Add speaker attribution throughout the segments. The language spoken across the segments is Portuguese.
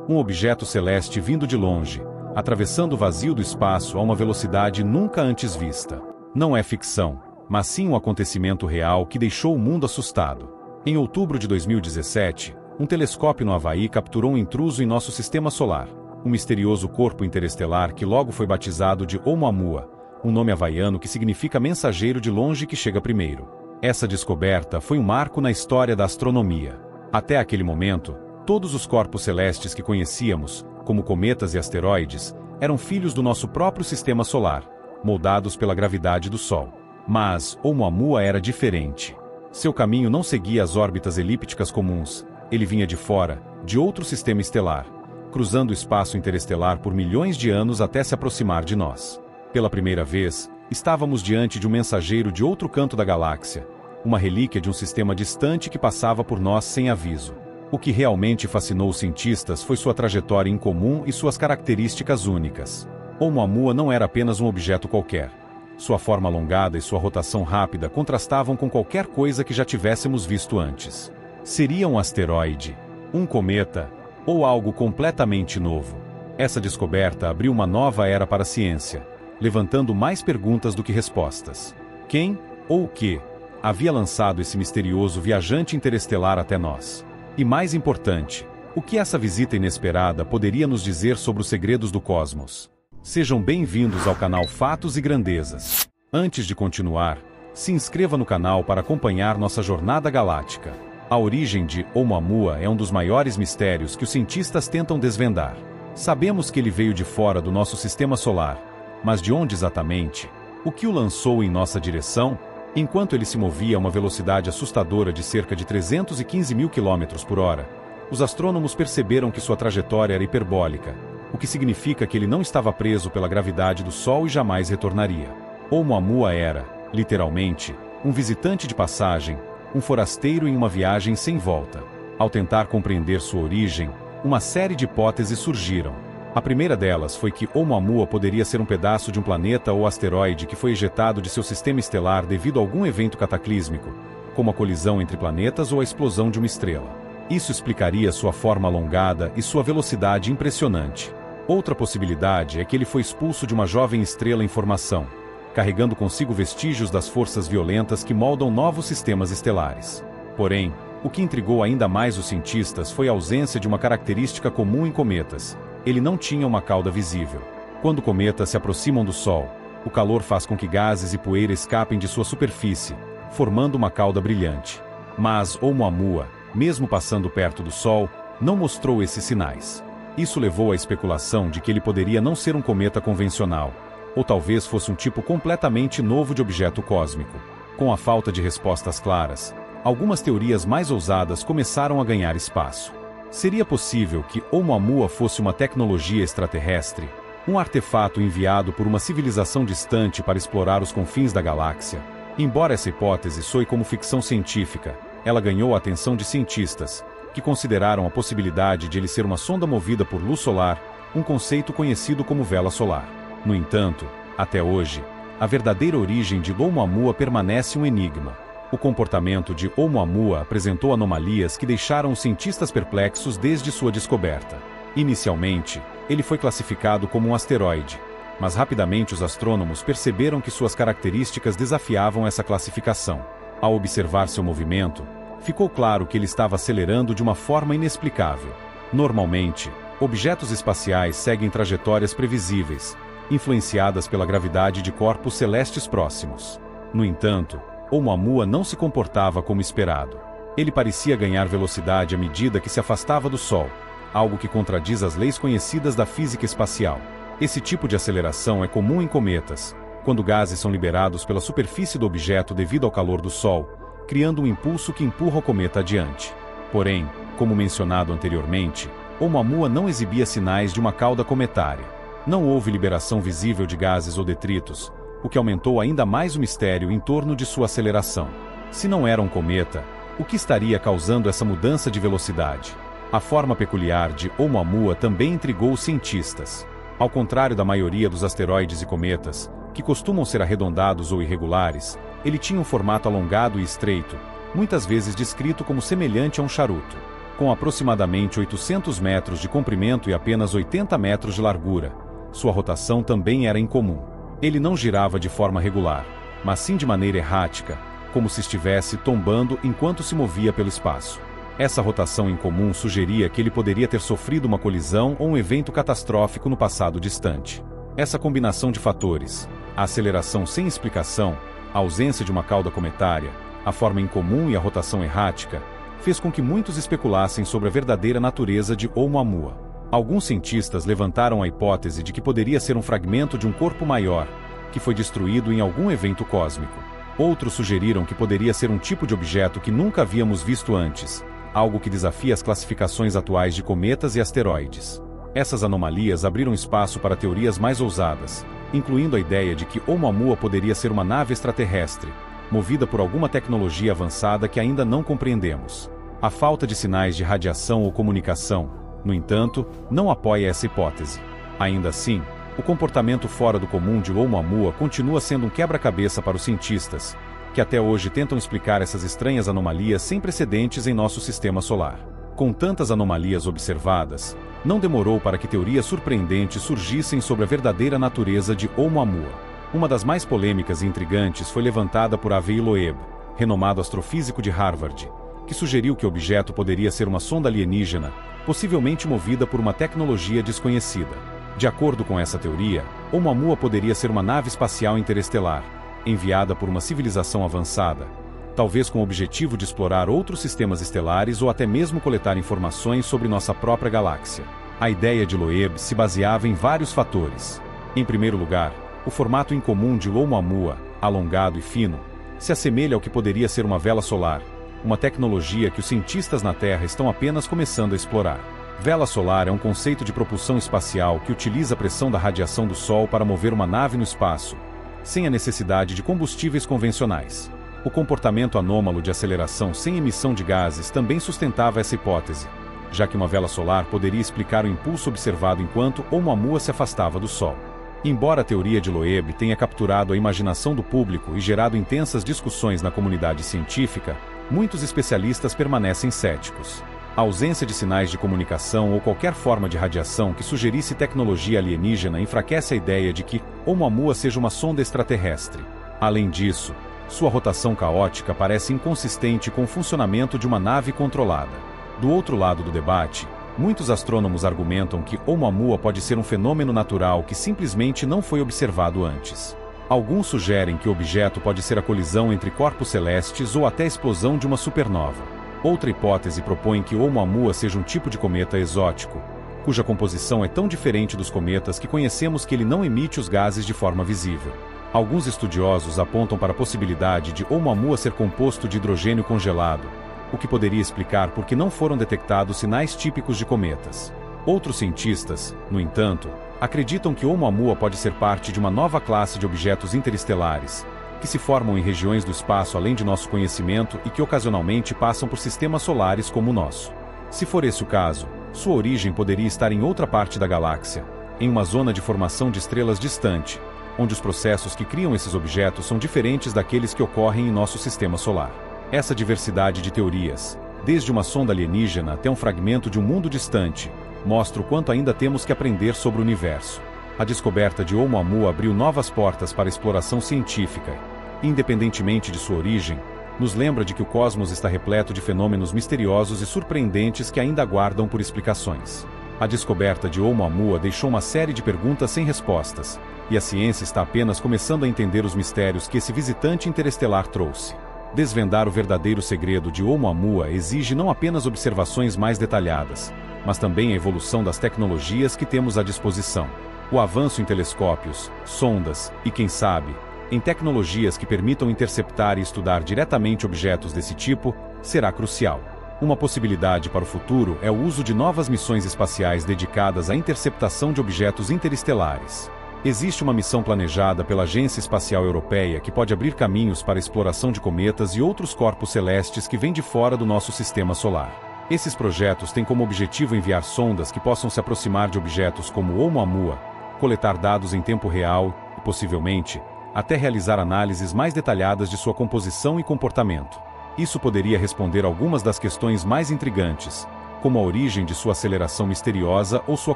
Speaker 1: Um objeto celeste vindo de longe, atravessando o vazio do espaço a uma velocidade nunca antes vista. Não é ficção, mas sim um acontecimento real que deixou o mundo assustado. Em outubro de 2017, um telescópio no Havaí capturou um intruso em nosso sistema solar, um misterioso corpo interestelar que logo foi batizado de Oumuamua, um nome havaiano que significa mensageiro de longe que chega primeiro. Essa descoberta foi um marco na história da astronomia. Até aquele momento, todos os corpos celestes que conhecíamos, como cometas e asteroides, eram filhos do nosso próprio sistema solar, moldados pela gravidade do Sol. Mas Oumuamua era diferente. Seu caminho não seguia as órbitas elípticas comuns, ele vinha de fora, de outro sistema estelar, cruzando o espaço interestelar por milhões de anos até se aproximar de nós. Pela primeira vez, estávamos diante de um mensageiro de outro canto da galáxia, uma relíquia de um sistema distante que passava por nós sem aviso. O que realmente fascinou os cientistas foi sua trajetória incomum e suas características únicas. Oumuamua não era apenas um objeto qualquer. Sua forma alongada e sua rotação rápida contrastavam com qualquer coisa que já tivéssemos visto antes. Seria um asteroide, um cometa, ou algo completamente novo? Essa descoberta abriu uma nova era para a ciência, levantando mais perguntas do que respostas. Quem, ou o que, havia lançado esse misterioso viajante interestelar até nós? E mais importante, o que essa visita inesperada poderia nos dizer sobre os segredos do cosmos? Sejam bem-vindos ao canal Fatos e Grandezas. Antes de continuar, se inscreva no canal para acompanhar nossa jornada galáctica. A origem de Oumuamua é um dos maiores mistérios que os cientistas tentam desvendar. Sabemos que ele veio de fora do nosso sistema solar, mas de onde exatamente? O que o lançou em nossa direção? Enquanto ele se movia a uma velocidade assustadora de cerca de 315 mil km por hora, os astrônomos perceberam que sua trajetória era hiperbólica, o que significa que ele não estava preso pela gravidade do Sol e jamais retornaria. Oumuamua era, literalmente, um visitante de passagem, um forasteiro em uma viagem sem volta. Ao tentar compreender sua origem, uma série de hipóteses surgiram. A primeira delas foi que Oumuamua poderia ser um pedaço de um planeta ou asteroide que foi ejetado de seu sistema estelar devido a algum evento cataclísmico, como a colisão entre planetas ou a explosão de uma estrela. Isso explicaria sua forma alongada e sua velocidade impressionante. Outra possibilidade é que ele foi expulso de uma jovem estrela em formação, carregando consigo vestígios das forças violentas que moldam novos sistemas estelares. Porém, o que intrigou ainda mais os cientistas foi a ausência de uma característica comum em cometas. Ele não tinha uma cauda visível. Quando cometas se aproximam do Sol, o calor faz com que gases e poeira escapem de sua superfície, formando uma cauda brilhante. Mas Oumuamua, mesmo passando perto do Sol, não mostrou esses sinais. Isso levou à especulação de que ele poderia não ser um cometa convencional, ou talvez fosse um tipo completamente novo de objeto cósmico. Com a falta de respostas claras, algumas teorias mais ousadas começaram a ganhar espaço. Seria possível que Oumuamua fosse uma tecnologia extraterrestre, um artefato enviado por uma civilização distante para explorar os confins da galáxia? Embora essa hipótese soe como ficção científica, ela ganhou a atenção de cientistas, que consideraram a possibilidade de ele ser uma sonda movida por luz solar, um conceito conhecido como vela solar. No entanto, até hoje, a verdadeira origem de Oumuamua permanece um enigma. O comportamento de Oumuamua apresentou anomalias que deixaram os cientistas perplexos desde sua descoberta. Inicialmente, ele foi classificado como um asteroide, mas rapidamente os astrônomos perceberam que suas características desafiavam essa classificação. Ao observar seu movimento, ficou claro que ele estava acelerando de uma forma inexplicável. Normalmente, objetos espaciais seguem trajetórias previsíveis, influenciadas pela gravidade de corpos celestes próximos. No entanto, Oumuamua não se comportava como esperado. Ele parecia ganhar velocidade à medida que se afastava do Sol, algo que contradiz as leis conhecidas da física espacial. Esse tipo de aceleração é comum em cometas, quando gases são liberados pela superfície do objeto devido ao calor do Sol, criando um impulso que empurra o cometa adiante. Porém, como mencionado anteriormente, Oumuamua não exibia sinais de uma cauda cometária. Não houve liberação visível de gases ou detritos, o que aumentou ainda mais o mistério em torno de sua aceleração. Se não era um cometa, o que estaria causando essa mudança de velocidade? A forma peculiar de Oumuamua também intrigou os cientistas. Ao contrário da maioria dos asteroides e cometas, que costumam ser arredondados ou irregulares, ele tinha um formato alongado e estreito, muitas vezes descrito como semelhante a um charuto. Com aproximadamente 800 metros de comprimento e apenas 80 metros de largura, sua rotação também era incomum. Ele não girava de forma regular, mas sim de maneira errática, como se estivesse tombando enquanto se movia pelo espaço. Essa rotação incomum sugeria que ele poderia ter sofrido uma colisão ou um evento catastrófico no passado distante. Essa combinação de fatores, a aceleração sem explicação, a ausência de uma cauda cometária, a forma incomum e a rotação errática, fez com que muitos especulassem sobre a verdadeira natureza de Oumuamua. Alguns cientistas levantaram a hipótese de que poderia ser um fragmento de um corpo maior, que foi destruído em algum evento cósmico. Outros sugeriram que poderia ser um tipo de objeto que nunca havíamos visto antes, algo que desafia as classificações atuais de cometas e asteroides. Essas anomalias abriram espaço para teorias mais ousadas, incluindo a ideia de que Oumuamua poderia ser uma nave extraterrestre, movida por alguma tecnologia avançada que ainda não compreendemos. A falta de sinais de radiação ou comunicação, no entanto, não apoia essa hipótese. Ainda assim, o comportamento fora do comum de Oumuamua continua sendo um quebra-cabeça para os cientistas, que até hoje tentam explicar essas estranhas anomalias sem precedentes em nosso sistema solar. Com tantas anomalias observadas, não demorou para que teorias surpreendentes surgissem sobre a verdadeira natureza de Oumuamua. Uma das mais polêmicas e intrigantes foi levantada por Avi Loeb, renomado astrofísico de Harvard, que sugeriu que o objeto poderia ser uma sonda alienígena, possivelmente movida por uma tecnologia desconhecida. De acordo com essa teoria, Oumuamua poderia ser uma nave espacial interestelar, enviada por uma civilização avançada, talvez com o objetivo de explorar outros sistemas estelares ou até mesmo coletar informações sobre nossa própria galáxia. A ideia de Loeb se baseava em vários fatores. Em primeiro lugar, o formato incomum de Oumuamua, alongado e fino, se assemelha ao que poderia ser uma vela solar, uma tecnologia que os cientistas na Terra estão apenas começando a explorar. Vela solar é um conceito de propulsão espacial que utiliza a pressão da radiação do Sol para mover uma nave no espaço, sem a necessidade de combustíveis convencionais. O comportamento anômalo de aceleração sem emissão de gases também sustentava essa hipótese, já que uma vela solar poderia explicar o impulso observado enquanto Oumuamua se afastava do Sol. Embora a teoria de Loeb tenha capturado a imaginação do público e gerado intensas discussões na comunidade científica, muitos especialistas permanecem céticos. A ausência de sinais de comunicação ou qualquer forma de radiação que sugerisse tecnologia alienígena enfraquece a ideia de que Oumuamua seja uma sonda extraterrestre. Além disso, sua rotação caótica parece inconsistente com o funcionamento de uma nave controlada. Do outro lado do debate, muitos astrônomos argumentam que Oumuamua pode ser um fenômeno natural que simplesmente não foi observado antes. Alguns sugerem que o objeto pode ser a colisão entre corpos celestes ou até a explosão de uma supernova. Outra hipótese propõe que Oumuamua seja um tipo de cometa exótico, cuja composição é tão diferente dos cometas que conhecemos que ele não emite os gases de forma visível. Alguns estudiosos apontam para a possibilidade de Oumuamua ser composto de hidrogênio congelado, o que poderia explicar por que não foram detectados sinais típicos de cometas. Outros cientistas, no entanto, acreditam que Oumuamua pode ser parte de uma nova classe de objetos interestelares, que se formam em regiões do espaço além de nosso conhecimento e que ocasionalmente passam por sistemas solares como o nosso. Se for esse o caso, sua origem poderia estar em outra parte da galáxia, em uma zona de formação de estrelas distante, onde os processos que criam esses objetos são diferentes daqueles que ocorrem em nosso sistema solar. Essa diversidade de teorias, desde uma sonda alienígena até um fragmento de um mundo distante, mostra o quanto ainda temos que aprender sobre o universo. A descoberta de Oumuamua abriu novas portas para a exploração científica e, independentemente de sua origem, nos lembra de que o cosmos está repleto de fenômenos misteriosos e surpreendentes que ainda aguardam por explicações. A descoberta de Oumuamua deixou uma série de perguntas sem respostas, e a ciência está apenas começando a entender os mistérios que esse visitante interestelar trouxe. Desvendar o verdadeiro segredo de Oumuamua exige não apenas observações mais detalhadas, mas também a evolução das tecnologias que temos à disposição. O avanço em telescópios, sondas e, quem sabe, em tecnologias que permitam interceptar e estudar diretamente objetos desse tipo, será crucial. Uma possibilidade para o futuro é o uso de novas missões espaciais dedicadas à interceptação de objetos interestelares. Existe uma missão planejada pela Agência Espacial Europeia que pode abrir caminhos para a exploração de cometas e outros corpos celestes que vêm de fora do nosso sistema solar. Esses projetos têm como objetivo enviar sondas que possam se aproximar de objetos como Oumuamua, coletar dados em tempo real e, possivelmente, até realizar análises mais detalhadas de sua composição e comportamento. Isso poderia responder algumas das questões mais intrigantes, como a origem de sua aceleração misteriosa ou sua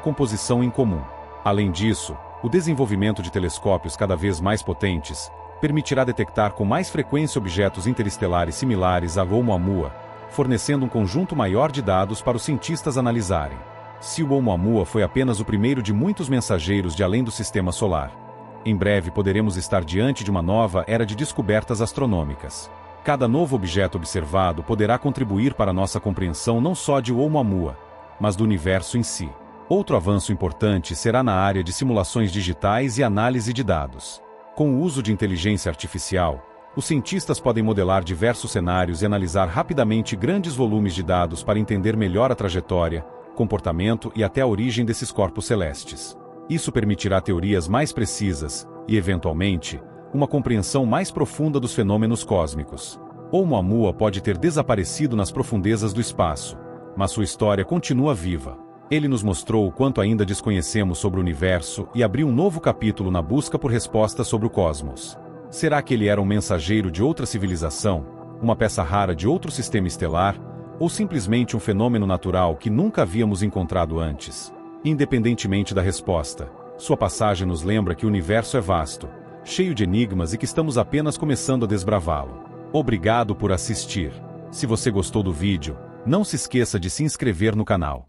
Speaker 1: composição incomum. Além disso, o desenvolvimento de telescópios cada vez mais potentes permitirá detectar com mais frequência objetos interestelares similares a Oumuamua, fornecendo um conjunto maior de dados para os cientistas analisarem. Se o Oumuamua foi apenas o primeiro de muitos mensageiros de além do Sistema Solar, em breve poderemos estar diante de uma nova era de descobertas astronômicas. Cada novo objeto observado poderá contribuir para nossa compreensão não só de Oumuamua, mas do universo em si. Outro avanço importante será na área de simulações digitais e análise de dados. Com o uso de inteligência artificial, os cientistas podem modelar diversos cenários e analisar rapidamente grandes volumes de dados para entender melhor a trajetória, comportamento e até a origem desses corpos celestes. Isso permitirá teorias mais precisas e, eventualmente, uma compreensão mais profunda dos fenômenos cósmicos. Oumuamua pode ter desaparecido nas profundezas do espaço, mas sua história continua viva. Ele nos mostrou o quanto ainda desconhecemos sobre o universo e abriu um novo capítulo na busca por respostas sobre o cosmos. Será que ele era um mensageiro de outra civilização, uma peça rara de outro sistema estelar, ou simplesmente um fenômeno natural que nunca havíamos encontrado antes? Independentemente da resposta, sua passagem nos lembra que o universo é vasto, cheio de enigmas e que estamos apenas começando a desbravá-lo. Obrigado por assistir. Se você gostou do vídeo, não se esqueça de se inscrever no canal.